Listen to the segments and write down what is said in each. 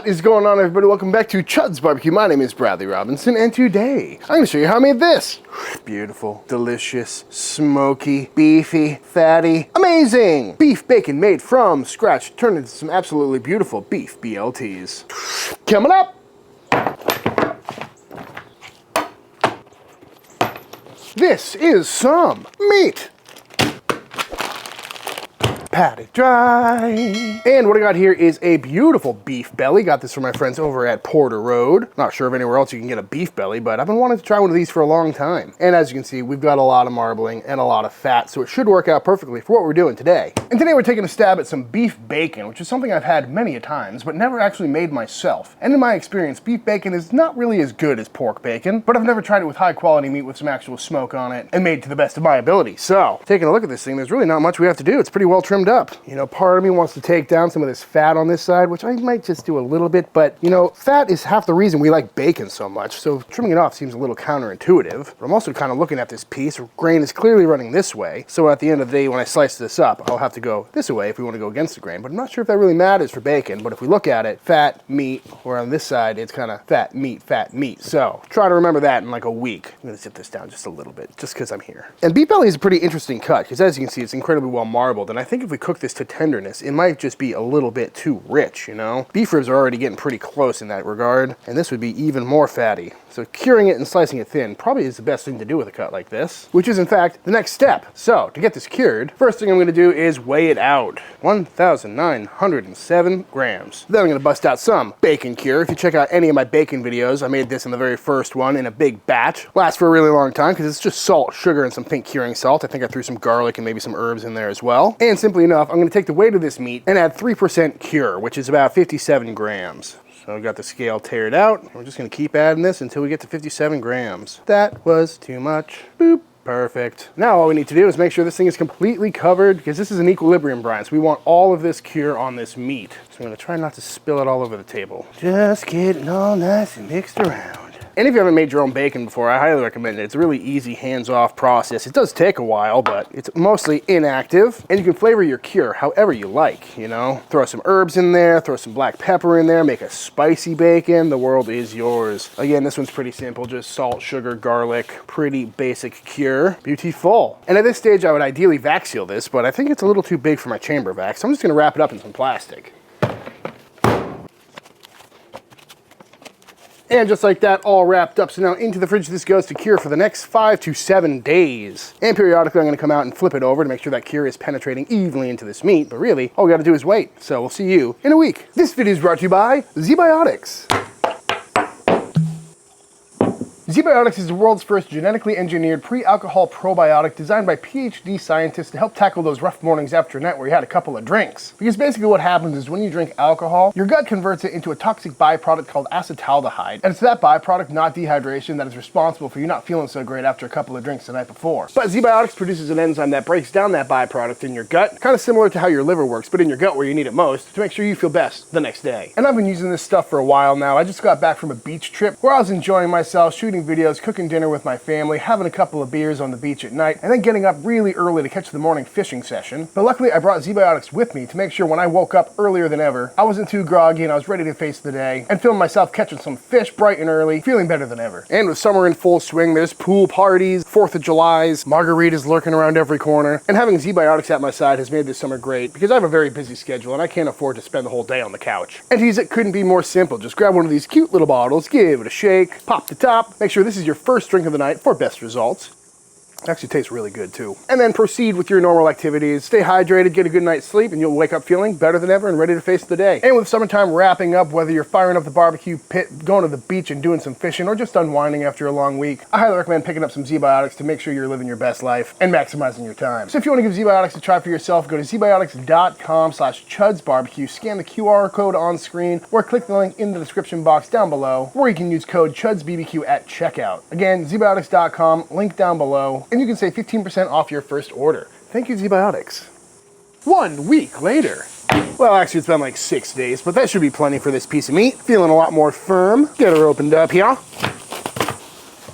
is going on, everybody? Welcome back to Chuds BBQ. My name is Bradley Robinson, and today I'm going to show you how I made this. Beautiful, delicious, smoky, beefy, fatty, amazing beef bacon made from scratch, turned into some absolutely beautiful beef BLTs. Coming up. This is some meat. Pat it dry. And what I got here is a beautiful beef belly. Got this from my friends over at Porter Road. Not sure of anywhere else you can get a beef belly, but I've been wanting to try one of these for a long time. And as you can see, we've got a lot of marbling and a lot of fat, so it should work out perfectly for what we're doing today. And today we're taking a stab at some beef bacon, which is something I've had many a times, but never actually made myself. And in my experience, beef bacon is not really as good as pork bacon, but I've never tried it with high quality meat with some actual smoke on it and made to the best of my ability. So, taking a look at this thing, there's really not much we have to do. It's pretty well trimmed up. You know, part of me wants to take down some of this fat on this side, which I might just do a little bit, but you know, fat is half the reason we like bacon so much, so trimming it off seems a little counterintuitive. But I'm also kind of looking at this piece. Grain is clearly running this way, so at the end of the day, when I slice this up, I'll have to go this way if we want to go against the grain, but I'm not sure if that really matters for bacon. But if we look at it, fat, meat, or on this side, it's kind of fat, meat. So try to remember that in like a week. I'm gonna sit this down just a little bit, just because I'm here. And beef belly is a pretty interesting cut, because as you can see, it's incredibly well marbled, and I think if we cook this to tenderness, it might just be a little bit too rich, you know? Beef ribs are already getting pretty close in that regard, and this would be even more fatty. So curing it and slicing it thin probably is the best thing to do with a cut like this, which is in fact the next step. So to get this cured, first thing I'm gonna do is weigh it out. 1,907 grams. Then I'm gonna bust out some bacon cure. If you check out any of my bacon videos, I made this in the very first one in a big batch. Lasts for a really long time because it's just salt, sugar, and some pink curing salt. I think I threw some garlic and maybe some herbs in there as well. And simply enough, I'm gonna take the weight of this meat and add 3% cure, which is about 57 grams. So I've got the scale tared out. We're just gonna keep adding this until we get to 57 grams. That was too much. Boop. Perfect. Now all we need to do is make sure this thing is completely covered, because this is an equilibrium brine, so we want all of this cure on this meat. So I'm gonna try not to spill it all over the table. Just getting all nice and mixed around. And if you haven't made your own bacon before, I highly recommend it. It's a really easy, hands-off process. It does take a while, but it's mostly inactive. And you can flavor your cure however you like, you know? Throw some herbs in there, throw some black pepper in there, make a spicy bacon. The world is yours. Again, this one's pretty simple. Just salt, sugar, garlic. Pretty basic cure. Beautiful. And at this stage, I would ideally vac seal this, but I think it's a little too big for my chamber vac, so I'm just gonna wrap it up in some plastic. And just like that, all wrapped up. So now into the fridge this goes to cure for the next 5 to 7 days. And periodically I'm gonna come out and flip it over to make sure that cure is penetrating evenly into this meat. But really, all we gotta do is wait. So we'll see you in a week. This video is brought to you by ZBiotics. ZBiotics is the world's first genetically engineered pre-alcohol probiotic designed by PhD scientists to help tackle those rough mornings after a night where you had a couple of drinks. Because basically what happens is when you drink alcohol, your gut converts it into a toxic byproduct called acetaldehyde. And it's that byproduct, not dehydration, that is responsible for you not feeling so great after a couple of drinks the night before. But ZBiotics produces an enzyme that breaks down that byproduct in your gut, kind of similar to how your liver works, but in your gut where you need it most, to make sure you feel best the next day. And I've been using this stuff for a while now. I just got back from a beach trip where I was enjoying myself, shooting videos, cooking dinner with my family, having a couple of beers on the beach at night, and then getting up really early to catch the morning fishing session. But luckily I brought ZBiotics with me to make sure when I woke up earlier than ever, I wasn't too groggy and I was ready to face the day, and filmed myself catching some fish bright and early, feeling better than ever. And with summer in full swing, there's pool parties, 4th of Julys, margaritas lurking around every corner, and having ZBiotics at my side has made this summer great because I have a very busy schedule and I can't afford to spend the whole day on the couch. And to use it couldn't be more simple. Just grab one of these cute little bottles, give it a shake, pop the top, make sure this is your first drink of the night for best results. It actually tastes really good too. And then proceed with your normal activities. Stay hydrated, get a good night's sleep, and you'll wake up feeling better than ever and ready to face the day. And with summertime wrapping up, whether you're firing up the barbecue pit, going to the beach and doing some fishing, or just unwinding after a long week, I highly recommend picking up some ZBiotics to make sure you're living your best life and maximizing your time. So if you want to give ZBiotics a try for yourself, go to zbiotics.com/chudsbbq, scan the QR code on screen, or click the link in the description box down below, or you can use code Chuds BBQ at checkout. Again, zbiotics.com, link down below, and you can save 15% off your first order. Thank you, ZBiotics. 1 week later. Well, actually, it's been like 6 days, but that should be plenty for this piece of meat. Feeling a lot more firm. Get her opened up here.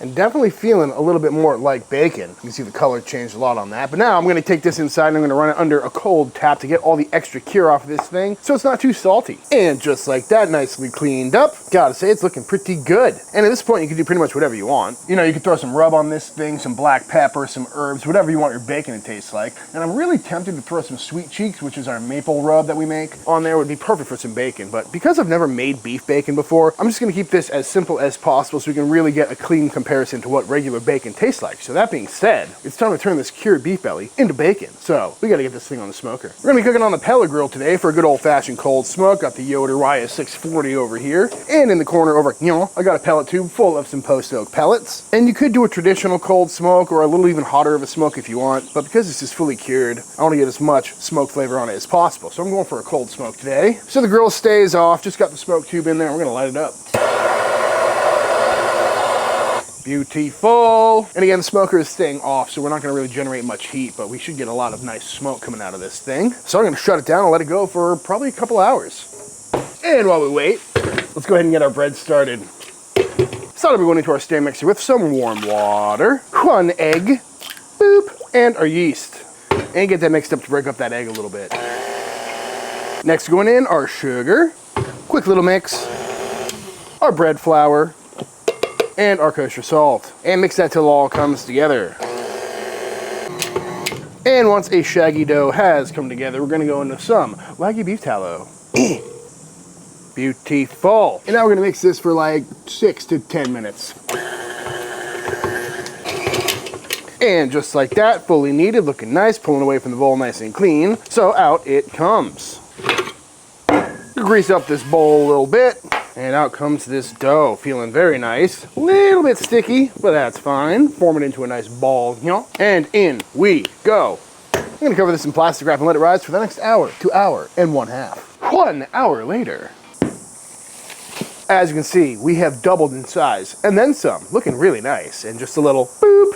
and definitely feeling a little bit more like bacon. You can see the color changed a lot on that. But now I'm gonna take this inside and I'm gonna run it under a cold tap to get all the extra cure off of this thing so it's not too salty. And just like that, nicely cleaned up. Gotta say, it's looking pretty good. And at this point, you can do pretty much whatever you want. You know, you can throw some rub on this thing, some black pepper, some herbs, whatever you want your bacon to taste like. And I'm really tempted to throw some sweet cheeks, which is our maple rub that we make, on there. Would be perfect for some bacon. But because I've never made beef bacon before, I'm just gonna keep this as simple as possible so we can really get a clean comparison to what regular bacon tastes like. So that being said, it's time to turn this cured beef belly into bacon. So we gotta get this thing on the smoker. We're gonna be cooking on the pellet grill today for a good old-fashioned cold smoke. Got the Yoder YS640 over here. And in the corner over, I got a pellet tube full of some post oak pellets. And you could do a traditional cold smoke or a little even hotter of a smoke if you want, but because this is fully cured, I want to get as much smoke flavor on it as possible. So I'm going for a cold smoke today. So the grill stays off, just got the smoke tube in there, and we're gonna light it up. Beautiful. And again, the smoker is staying off, so we're not gonna really generate much heat, but we should get a lot of nice smoke coming out of this thing. So I'm gonna shut it down and let it go for probably a couple hours. And while we wait, let's go ahead and get our bread started. So I'll be going into our stand mixer with some warm water, 1 egg, boop, and our yeast. And get that mixed up to break up that egg a little bit. Next going in, our sugar, quick little mix, our bread flour, and our kosher salt. And mix that till it all comes together. And once a shaggy dough has come together, we're gonna go into some Wagyu beef tallow. Beautiful. And now we're gonna mix this for like 6 to 10 minutes. And just like that, fully kneaded, looking nice, pulling away from the bowl nice and clean. So out it comes. Grease up this bowl a little bit, and out comes this dough, feeling very nice. A little bit sticky, but that's fine. Form it into a nice ball, and in we go. I'm gonna cover this in plastic wrap and let it rise for the next hour to hour and 1/2. 1 hour later. As you can see, we have doubled in size, and then some, looking really nice, and just a little boop,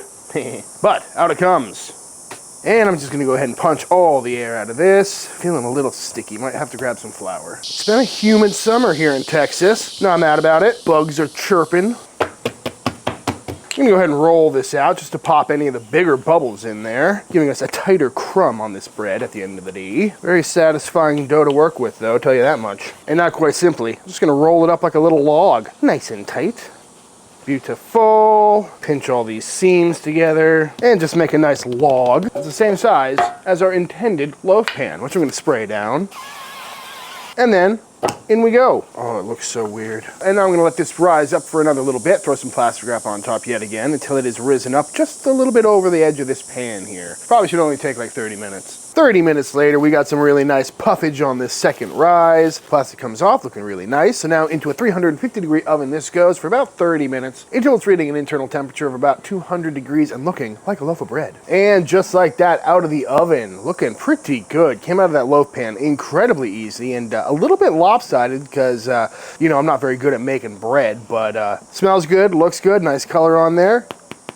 but out it comes. And I'm just gonna go ahead and punch all the air out of this. Feeling a little sticky, might have to grab some flour. It's been a humid summer here in Texas. Not mad about it. Bugs are chirping. I'm gonna go ahead and roll this out just to pop any of the bigger bubbles in there, giving us a tighter crumb on this bread at the end of the day. Very satisfying dough to work with though, I'll tell you that much. And not quite simply, I'm just gonna roll it up like a little log. Nice and tight. Beautiful. Pinch all these seams together and just make a nice log. It's the same size as our intended loaf pan, which I'm gonna spray down. And then in we go. Oh, it looks so weird. And now I'm gonna let this rise up for another little bit, throw some plastic wrap on top yet again until it is risen up just a little bit over the edge of this pan here. Probably should only take like 30 minutes. 30 minutes later, we got some really nice puffage on this second rise. Plastic comes off, looking really nice. So now into a 350-degree oven this goes for about 30 minutes until it's reading an internal temperature of about 200 degrees and looking like a loaf of bread. And just like that, out of the oven, looking pretty good. Came out of that loaf pan incredibly easy and a little bit lopsided because, I'm not very good at making bread, but smells good, looks good, nice color on there.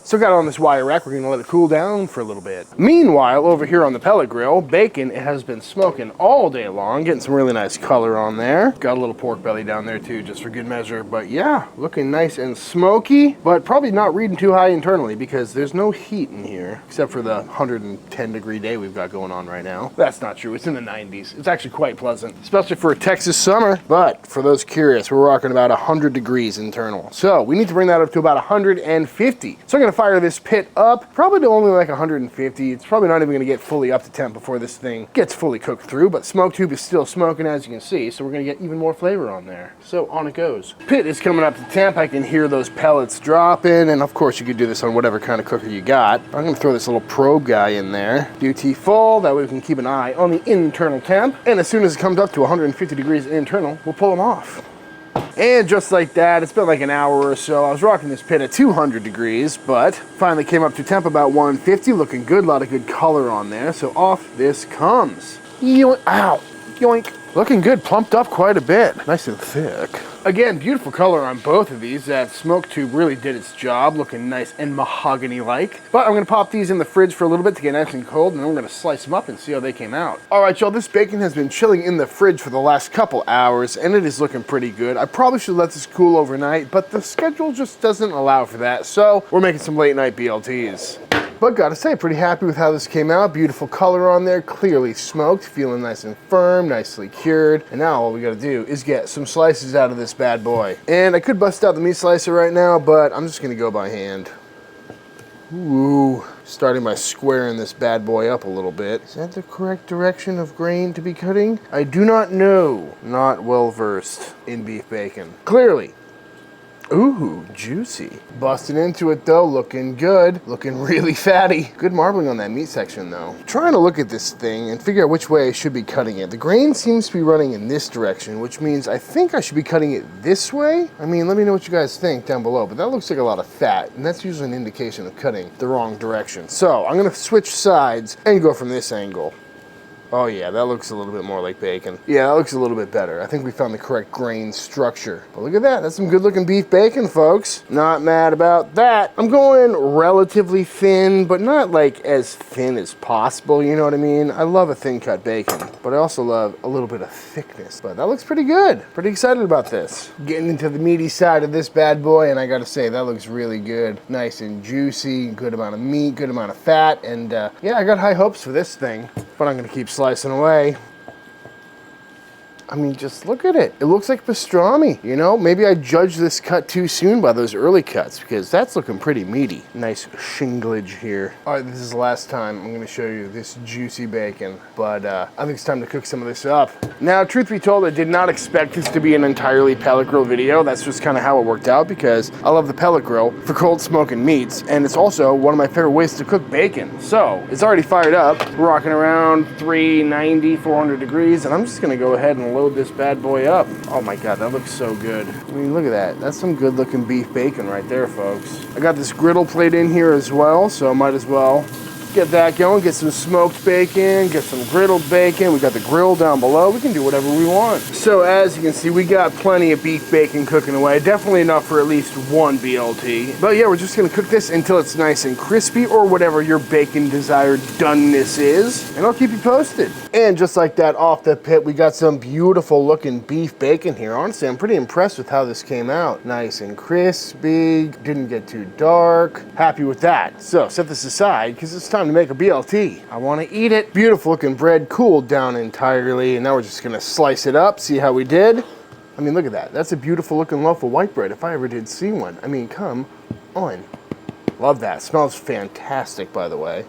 Still got it on this wire rack. We're gonna let it cool down for a little bit. Meanwhile, over here on the pellet grill, bacon has been smoking all day long, getting some really nice color on there. Got a little pork belly down there too, just for good measure. But yeah, looking nice and smoky, but probably not reading too high internally because there's no heat in here, except for the 110-degree day we've got going on right now. That's not true, it's in the 90s. It's actually quite pleasant, especially for a Texas summer. But for those curious, we're rocking about 100 degrees internal. So we need to bring that up to about 150. So I'm gonna fire this pit up, probably to only like 150. It's probably not even gonna get fully up to temp before this thing gets fully cooked through, but smoke tube is still smoking as you can see, so we're gonna get even more flavor on there. So on it goes. Pit is coming up to temp. I can hear those pellets dropping, and of course you could do this on whatever kind of cooker you got. I'm gonna throw this little probe guy in there. Beautiful, that way we can keep an eye on the internal temp, and as soon as it comes up to 150 degrees internal, we'll pull them off. And just like that, it's been like an hour or so. I was rocking this pit at 200 degrees, but finally came up to temp about 150, looking good, a lot of good color on there. So off this comes. Yoink, ow, yoink. Looking good, plumped up quite a bit. Nice and thick. Again, beautiful color on both of these. That smoke tube really did its job, looking nice and mahogany-like. But I'm gonna pop these in the fridge for a little bit to get nice and cold, and then we're gonna slice them up and see how they came out. All right, y'all, this bacon has been chilling in the fridge for the last couple hours, and it is looking pretty good. I probably should let this cool overnight, but the schedule just doesn't allow for that, so we're making some late night BLTs. But gotta say, pretty happy with how this came out. Beautiful color on there, clearly smoked, feeling nice and firm, nicely cured. And now all we gotta do is get some slices out of this bad boy. And I could bust out the meat slicer right now, but I'm just gonna go by hand. Ooh, starting by squaring this bad boy up a little bit. Is that the correct direction of grain to be cutting? I do not know. Not well versed in beef bacon. Clearly. Ooh, juicy. Busting into it though, looking good. Looking really fatty. Good marbling on that meat section though. Trying to look at this thing and figure out which way I should be cutting it. The grain seems to be running in this direction, which means I think I should be cutting it this way. I mean, let me know what you guys think down below, but that looks like a lot of fat, and that's usually an indication of cutting the wrong direction. So I'm gonna switch sides and go from this angle. Oh yeah, that looks a little bit more like bacon. Yeah, that looks a little bit better. I think we found the correct grain structure. But look at that, that's some good looking beef bacon, folks. Not mad about that. I'm going relatively thin, but not like as thin as possible, you know what I mean? I love a thin cut bacon, but I also love a little bit of thickness. But that looks pretty good. Pretty excited about this. Getting into the meaty side of this bad boy, and I gotta say, that looks really good. Nice and juicy, good amount of meat, good amount of fat, and yeah, I got high hopes for this thing, but I'm gonna keep slicing away. I mean, just look at it. It looks like pastrami, you know? Maybe I judged this cut too soon by those early cuts, because that's looking pretty meaty. Nice shinglage here. All right, this is the last time I'm gonna show you this juicy bacon, but I think it's time to cook some of this up. Now, truth be told, I did not expect this to be an entirely pellet grill video. That's just kind of how it worked out, because I love the pellet grill for cold smoking meats, and it's also one of my favorite ways to cook bacon. So, it's already fired up, rocking around 390, 400 degrees, and I'm just gonna go ahead and load this bad boy up. Oh my God, that looks so good. I mean, look at that. That's some good looking beef bacon right there, folks. I got this griddle plate in here as well, so I might as well get that going, get some smoked bacon, get some griddled bacon. We got the grill down below. We can do whatever we want. So as you can see, we got plenty of beef bacon cooking away. Definitely enough for at least one BLT. But yeah, we're just gonna cook this until it's nice and crispy, or whatever your bacon desired doneness is, and I'll keep you posted. And just like that, off the pit, we got some beautiful looking beef bacon here. Honestly, I'm pretty impressed with how this came out. Nice and crispy, didn't get too dark. Happy with that. So set this aside, because it's time to make a BLT. I want to eat it. Beautiful looking bread, cooled down entirely, and now we're just gonna slice it up, see how we did. I mean, look at that. That's a beautiful looking loaf of white bread, if I ever did see one. I mean, come on. Love that. Smells fantastic, by the way.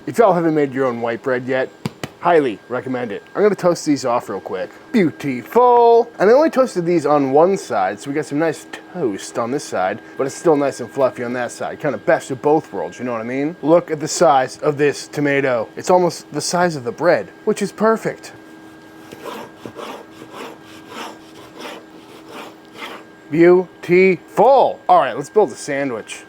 If y'all haven't made your own white bread yet, highly recommend it. I'm gonna toast these off real quick. Beautiful. And I only toasted these on one side, so we got some nice toast on this side, but it's still nice and fluffy on that side. Kind of best of both worlds, you know what I mean? Look at the size of this tomato. It's almost the size of the bread, which is perfect. Beautiful. All right, let's build a sandwich.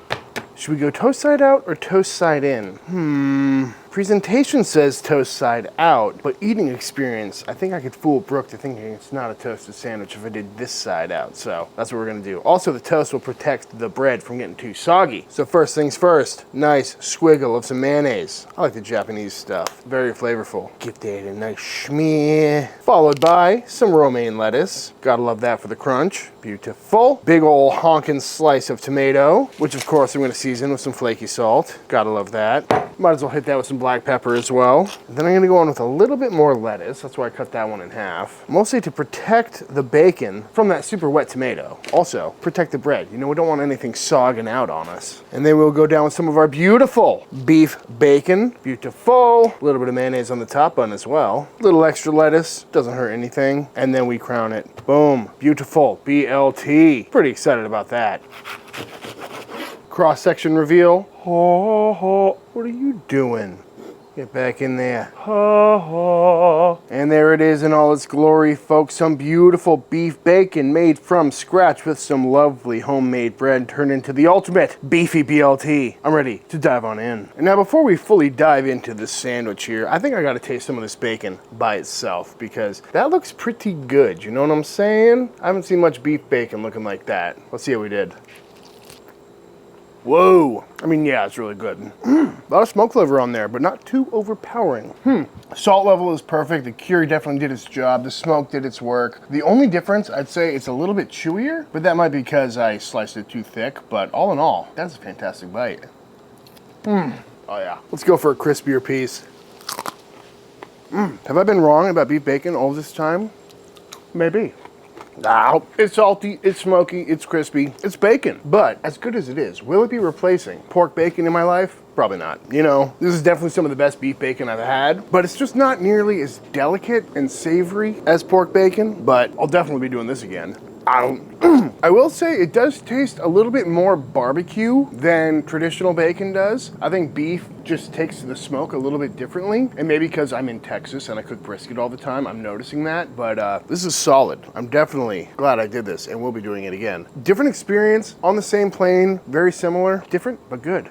Should we go toast side out or toast side in? Presentation says toast side out, but eating experience, I think I could fool Brooke to thinking it's not a toasted sandwich if I did this side out, so that's what we're gonna do. Also, the toast will protect the bread from getting too soggy. So first things first, nice squiggle of some mayonnaise. I like the Japanese stuff, very flavorful. Give that a nice schmear. Followed by some romaine lettuce. Gotta love that for the crunch. Beautiful. Big ol' honkin' slice of tomato, which of course I'm gonna season with some flaky salt. Gotta love that. Might as well hit that with some black pepper as well. And then I'm gonna go on with a little bit more lettuce. That's why I cut that one in half. Mostly to protect the bacon from that super wet tomato. Also, protect the bread. You know, we don't want anything sogging out on us. And then we'll go down with some of our beautiful beef bacon. Beautiful. A little bit of mayonnaise on the top bun as well. A little extra lettuce, doesn't hurt anything. And then we crown it. Boom, beautiful BLT. Pretty excited about that. Cross-section reveal. Oh, what are you doing? Get back in there. And there it is in all its glory, folks. Some beautiful beef bacon made from scratch with some lovely homemade bread turned into the ultimate beefy BLT. I'm ready to dive on in. And now before we fully dive into this sandwich here, I think I gotta taste some of this bacon by itself because that looks pretty good. You know what I'm saying? I haven't seen much beef bacon looking like that. Let's see how we did. Whoa. I mean, yeah, it's really good. A lot of smoke flavor on there, but not too overpowering. Salt level is perfect. The curry definitely did its job. The smoke did its work. The only difference, I'd say it's a little bit chewier, but that might be because I sliced it too thick. But all in all, that's a fantastic bite. Oh yeah. Let's go for a crispier piece. Have I been wrong about beef bacon all this time? Maybe. No, it's salty, it's smoky, it's crispy, it's bacon. But as good as it is, will it be replacing pork bacon in my life? Probably not. You know, this is definitely some of the best beef bacon I've had, but it's just not nearly as delicate and savory as pork bacon, but I'll definitely be doing this again. I will say it does taste a little bit more barbecue than traditional bacon does. I think beef just takes the smoke a little bit differently, and maybe because I'm in Texas and I cook brisket all the time, I'm noticing that, but this is solid. I'm definitely glad I did this, and we'll be doing it again. Different experience, on the same plane, very similar, different, but good.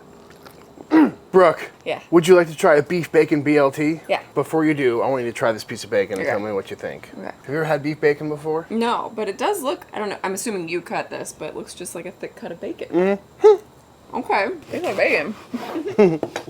Brooke, yeah. Would you like to try a beef bacon BLT? Yeah. Before you do, I want you to try this piece of bacon and tell me what you think. Okay. Have you ever had beef bacon before? No, but it does look, I don't know, I'm assuming you cut this, but it looks just like a thick cut of bacon. Okay, it's like bacon.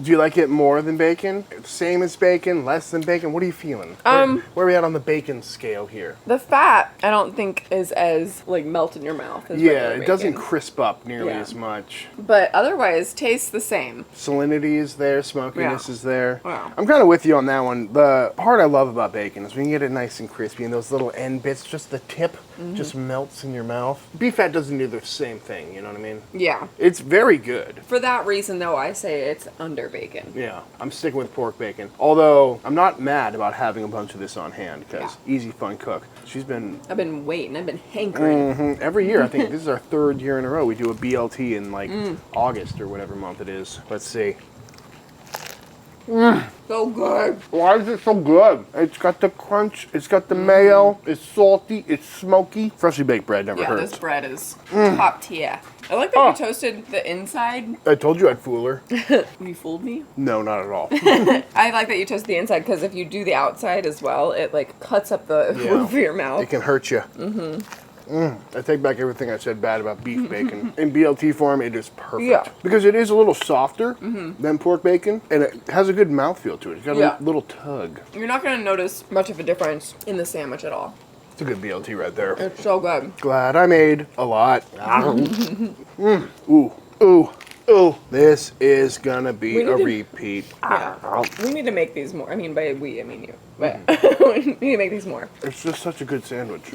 Do you like it more than bacon? Same as bacon? Less than bacon? What are you feeling? Where are we at on the bacon scale here? The fat, I don't think is as, like, melt in your mouth as Yeah, regular it doesn't bacon. crisp up nearly as much. But otherwise, tastes the same. Salinity is there, smokiness is there. Wow. I'm kind of with you on that one. The part I love about bacon is when you get it nice and crispy and those little end bits, just the tip just melts in your mouth. Beef fat doesn't do the same thing, you know what I mean? Yeah. It's very good. For that reason, though, I say it's under bacon. Yeah, I'm sticking with pork bacon. Although, I'm not mad about having a bunch of this on hand, because easy, fun cook. I've been waiting, I've been hankering. Every year, I think this is our 3rd year in a row, we do a BLT in like August or whatever month it is. Let's see. So good. Why is it so good? It's got the crunch, it's got the mayo, it's salty, it's smoky. Freshly baked bread never hurts. This bread is top tier. I like that you toasted the inside. I told you I'd fool her. You fooled me? No, not at all. I like that you toasted the inside because if you do the outside as well, it like cuts up the roof of your mouth. It can hurt you. I take back everything I said bad about beef bacon. In BLT form, it is perfect. Yeah. Because it is a little softer than pork bacon, and it has a good mouthfeel to it. It's got a little tug. You're not going to notice much of a difference in the sandwich at all. It's a good BLT right there. It's so good. Glad I made a lot. Ooh, ooh, ooh. This is gonna be a repeat. Yeah. We need to make these more. I mean, by we, I mean you. But we need to make these more. It's just such a good sandwich.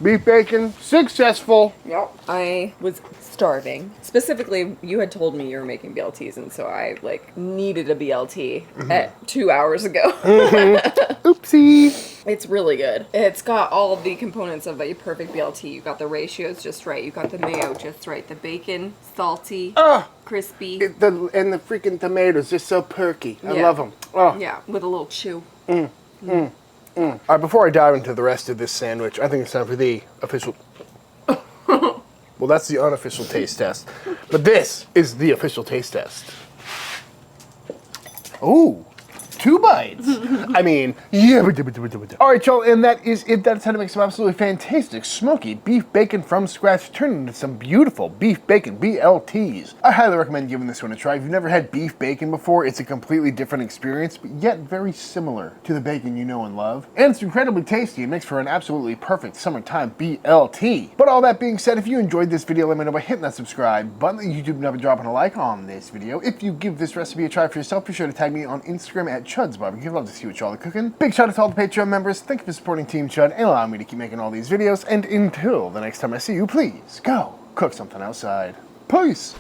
Beef bacon, successful. Yep. I was starving. Specifically, you had told me you were making BLTs, and so I like needed a BLT at 2 hours ago. Oopsie. It's really good. It's got all of the components of a perfect BLT. You got the ratios just right. You got the mayo just right. The bacon, salty, crispy. And the freaking tomatoes, they're so perky. I love them. Oh. Yeah, with a little chew. All right, before I dive into the rest of this sandwich, I think it's time for the official... Well, that's the unofficial taste test. But this is the official taste test. Ooh. 2 bites. I mean, yeah. All right, y'all, and that is it. That's how to make some absolutely fantastic smoky beef bacon from scratch, turned into some beautiful beef bacon BLTs. I highly recommend giving this one a try. If you've never had beef bacon before, it's a completely different experience, but yet very similar to the bacon you know and love. And it's incredibly tasty. It makes for an absolutely perfect summertime BLT. But all that being said, if you enjoyed this video, let me know by hitting that subscribe button, the YouTube never dropping a like on this video. If you give this recipe a try for yourself, be sure to tag me on Instagram at Chuds BBQ. I'd love to see what y'all are cooking. Big shout out to all the Patreon members. Thank you for supporting Team Chud and allowing me to keep making all these videos. And until the next time I see you, please go cook something outside. Peace.